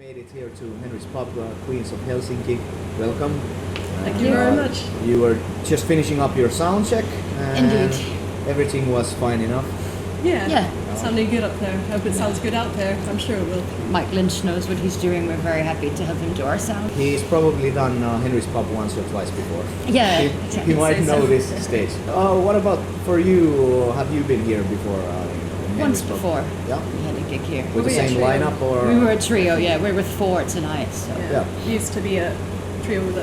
made it here to Henry's Pub, Queens of Helsinki. Welcome. Thank you very much. You were just finishing up your sound check. And Indeed. everything was fine enough. Yeah. Sounding good up there. Hope it sounds good out there. I'm sure it will. Mike Lynch knows what he's doing. We're very happy to have him do our sound. He's probably done Henry's Pub once or twice before. Yeah, He exactly. might know this stage. What about for you? Have you been here before? In Once Henry's Pub? before. Yeah. We had a gig here. With the we a same trio? lineup or? We were a trio, yeah. We're with four tonight. So. Yeah. It used to be a trio with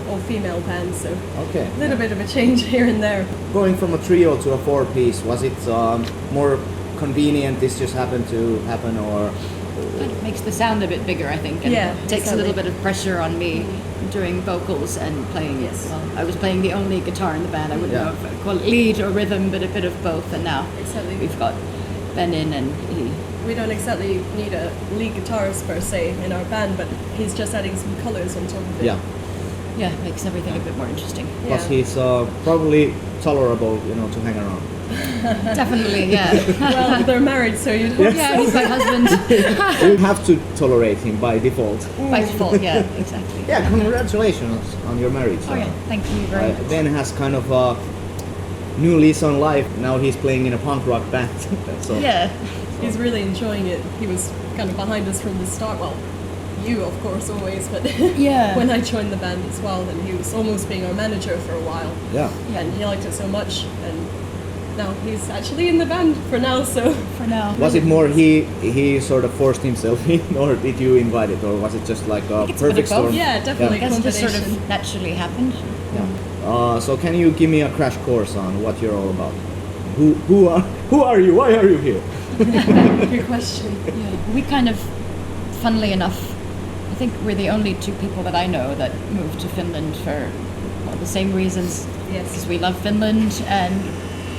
all female band, so Okay. a little bit of a change here and there. Going from a trio to a four-piece, was it more convenient? This just happened to happen, or? Kind of makes the sound a bit bigger, I think. And Yeah, takes a little exactly. bit of pressure on me doing vocals and playing. Yes. Well, I was playing the only guitar in the band. I wouldn't Yeah. know if I'd call it lead or rhythm, but a bit of both. And now Exactly. we've got Benin and he. We don't exactly need a lead guitarist per se in our band, but he's just adding some colors on top of it. Yeah. Yeah, makes everything a bit more interesting. Plus, Yeah. he's probably tolerable, to hang around. Definitely, yeah. Well, they're married, so you'd hope Yeah, he's my husband. You have to tolerate him by default. By default, yeah, exactly. Yeah, congratulations on your marriage. Oh yeah, thank you very much. Ben has kind of a new lease on life. Now he's playing in a punk rock band. So Yeah, he's really enjoying it. He was kind of behind us from the start. Well, you, of course, always, but Yeah. when I joined the band as well, and he was almost being our manager for a while. yeah. And he liked it so much, and now he's actually in the band for now, so for now. Was it more he sort of forced himself in, or did you invite it, or was it just like a think it's a bit perfect of both. storm? yeah, definitely I guess it just sort combination. of naturally happened. Yeah. So can you give me a crash course on what you're all about? Who are you? Why are you here? Good question. Yeah. We kind of, funnily enough, I think we're the only two people that I know that moved to Finland for the same reasons. Yes. Because we love Finland and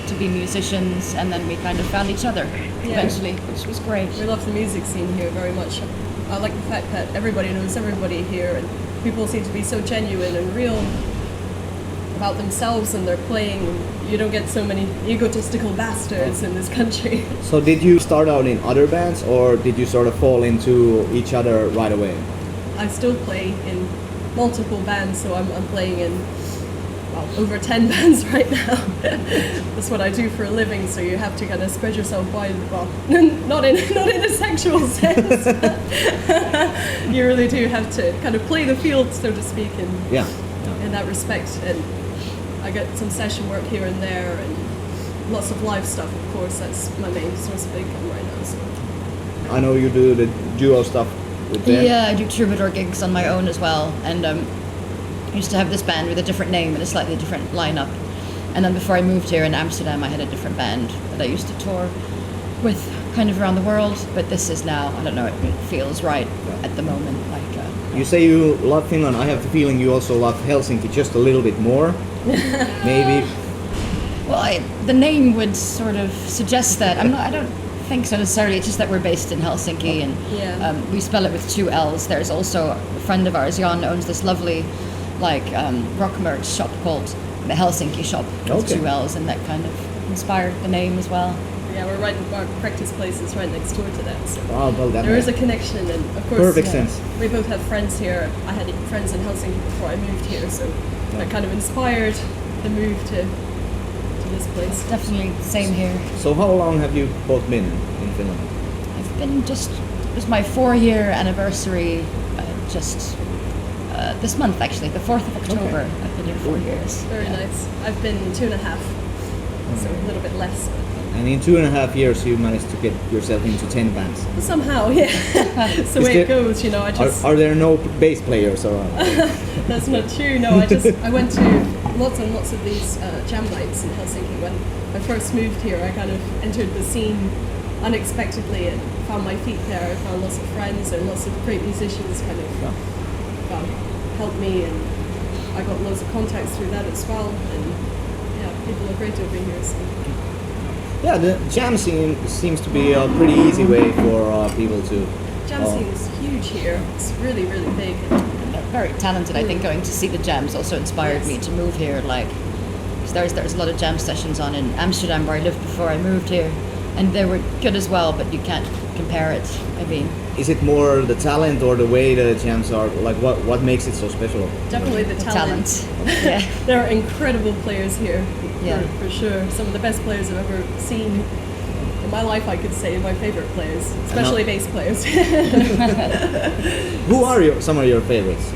to be musicians, and then we kind of found each other eventually, which was great. We love the music scene here very much. I like the fact that everybody knows everybody here, and people seem to be so genuine and real about themselves and their playing. You don't get so many egotistical bastards in this country. So did you start out in other bands, or did you sort of fall into each other right away? I still play in multiple bands, so I'm playing in over 10 bands right now. That's what I do for a living, so you have to kind of spread yourself wide. Well, not in a sexual sense. You really do have to kind of play the field, so to speak, Yeah. in that respect. And I get some session work here and there, and lots of live stuff, of course. That's my main source of income right now. So. I know you do the duo stuff with Ben. Yeah, I do troubadour gigs on my own as well, and I used to have this band with a different name and a slightly different lineup. And then before I moved here in Amsterdam, I had a different band that I used to tour with kind of around the world. But this is now, I don't know, it feels right at the moment. You say you love Finland. I have the feeling you also love Helsinki just a little bit more. Maybe. Well, the name would sort of suggest that. I don't think so necessarily. It's just that we're based in Helsinki, and Yeah. we spell it with two L's. There's also a friend of ours, Jan, owns this lovely rock merch shop called the Helsinki Shop with Okay. two L's, and that kind of inspired the name as well. Yeah, we're right. Our practice place is right next door to that. So. Well, that There is a makes connection, and of course, perfect sense. we both have friends here. I had friends in Helsinki before I moved here, so that kind of inspired the move to this place. Definitely same here. So how long have you both been in Finland? I've been it was my 4-year anniversary this month actually, the 4th of October. I've been here 4 years. Very nice. I've been 2.5, so a little bit less. And in 2.5 years, you managed to get yourself into 10 bands. Somehow, yeah. It's the Is way it there- goes, I just... Are there no bass players around? That's not true. No, I went to lots and lots of these jam nights in Helsinki. When I first moved here, I kind of entered the scene unexpectedly and found my feet there. I found lots of friends and lots of great musicians kind of helped me, and I got loads of contacts through that as well. And yeah, people are great over here. So. Yeah, the jam scene seems to be a pretty easy way for people to... Jam scene is huge here. It's really, really big. Very talented. I think going to see the jams also inspired me to move here. 'Cause there's a lot of jam sessions on in Amsterdam where I lived before I moved here, and they were good as well. But you can't compare it. I mean, Is it more the talent or the way the jams are? Like what makes it so special? Definitely the talent. Yeah. There are incredible players here, Yeah. for sure. Some of the best players I've ever seen in my life, I could say, my favorite players, especially bass players. Who are some of your favorites?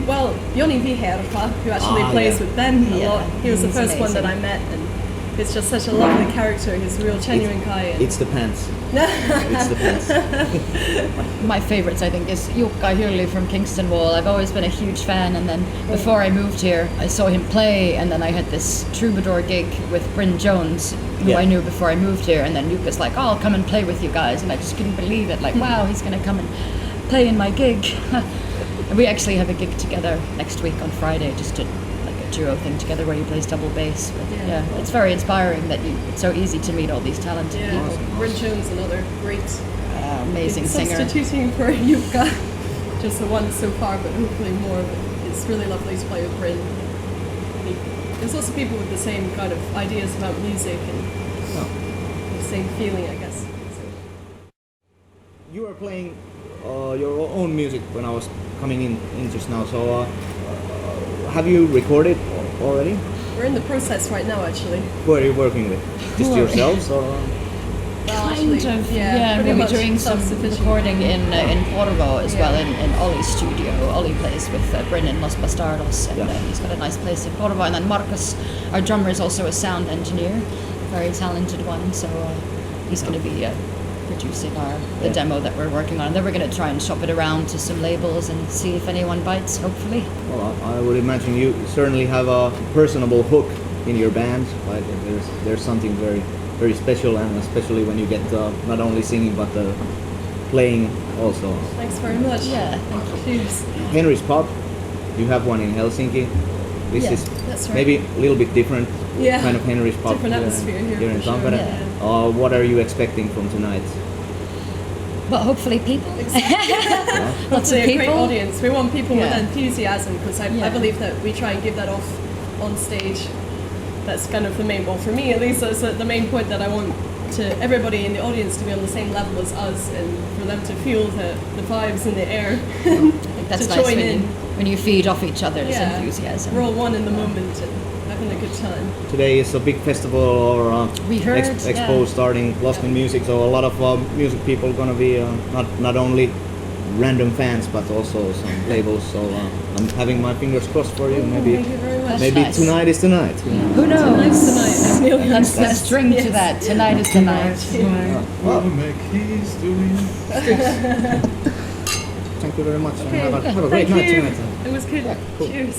Well, Joni Viherpa, who actually plays with Ben a Yeah, lot. He was the he's first one that I amazing. met, and he's just such a lovely character. He's a real genuine guy. And It's the pants. It's the pants. My favorites, I think, is Jukka Hyrli from Kingston Wall. I've always been a huge fan, and then before I moved here, I saw him play, and then I had this troubadour gig with Bryn Jones, who Yeah. I knew before I moved here, and then Jukka's like, "Oh, I'll come and play with you guys," and I just couldn't believe it. Like, wow, he's gonna come and play in my gig. And we actually have a gig together next week on Friday, just to like a duo thing together where he plays double bass. But yeah, it's very inspiring that it's so easy to meet all these talented yeah, people. Bryn Jones, another great Amazing singer. substituting for Jukka. Just the one so far, but hopefully more. But it's really lovely to play with Bryn. There's also people with the same kind of ideas about music and the same feeling, I guess. So. You are playing your own music when I was coming in just now. So have you recorded already? We're in the process right now, actually. Who are you working with? Just Who are we? yourselves or? Well, Kind of, yeah. pretty We'll be much doing some self-sufficient. recording in Porvo as Yeah. well, in Ollie's studio. Ollie plays with Bryn in Los Bastardos, and Yeah. he's got a nice place in Porvo. And then Marcus, our drummer, is also a sound engineer, very talented one. So he's going to be producing the Yeah. demo that we're working on. And then we're going to try and shop it around to some labels and see if anyone bites. Hopefully. Well, I would imagine you certainly have a personable hook in your band. Like there's something very special, and especially when you get not only singing but playing also. Thanks very much. Yeah, thank you. Cheers. Henry's Pub, you have one in Helsinki. This Yeah, is that's right. maybe a little bit different Yeah. kind of Henry's Pub. Different atmosphere here, in for sure. Tampere. Yeah. What are you expecting from tonight? But hopefully people. Lots of Hopefully a great people. audience. We want people Yeah. with enthusiasm, because I Yeah. believe that we try and give that off on stage. That's kind of the main, well, for me at least, that's the main point, that I want to everybody in the audience to be on the same level as us, and for them to feel the vibes in the air. I think that's to nice join when in. when you feed off each other's Yeah. enthusiasm. We're all one in the moment and having a good time. Today is a big festival or We heard, expo yeah. starting Lost in Music, so a lot of music people gonna be not only random fans but also some labels. So I'm having my fingers crossed for you. Maybe Thank you very much. That's maybe nice. tonight is the night. Who knows? Tonight's the night, as Neil Young Let's says. drink to Yes. that. Tonight is the night. Well, We'll make history. thank you very much. And Okay. have a great Thank night you. tonight. It was good. Cool. Cheers.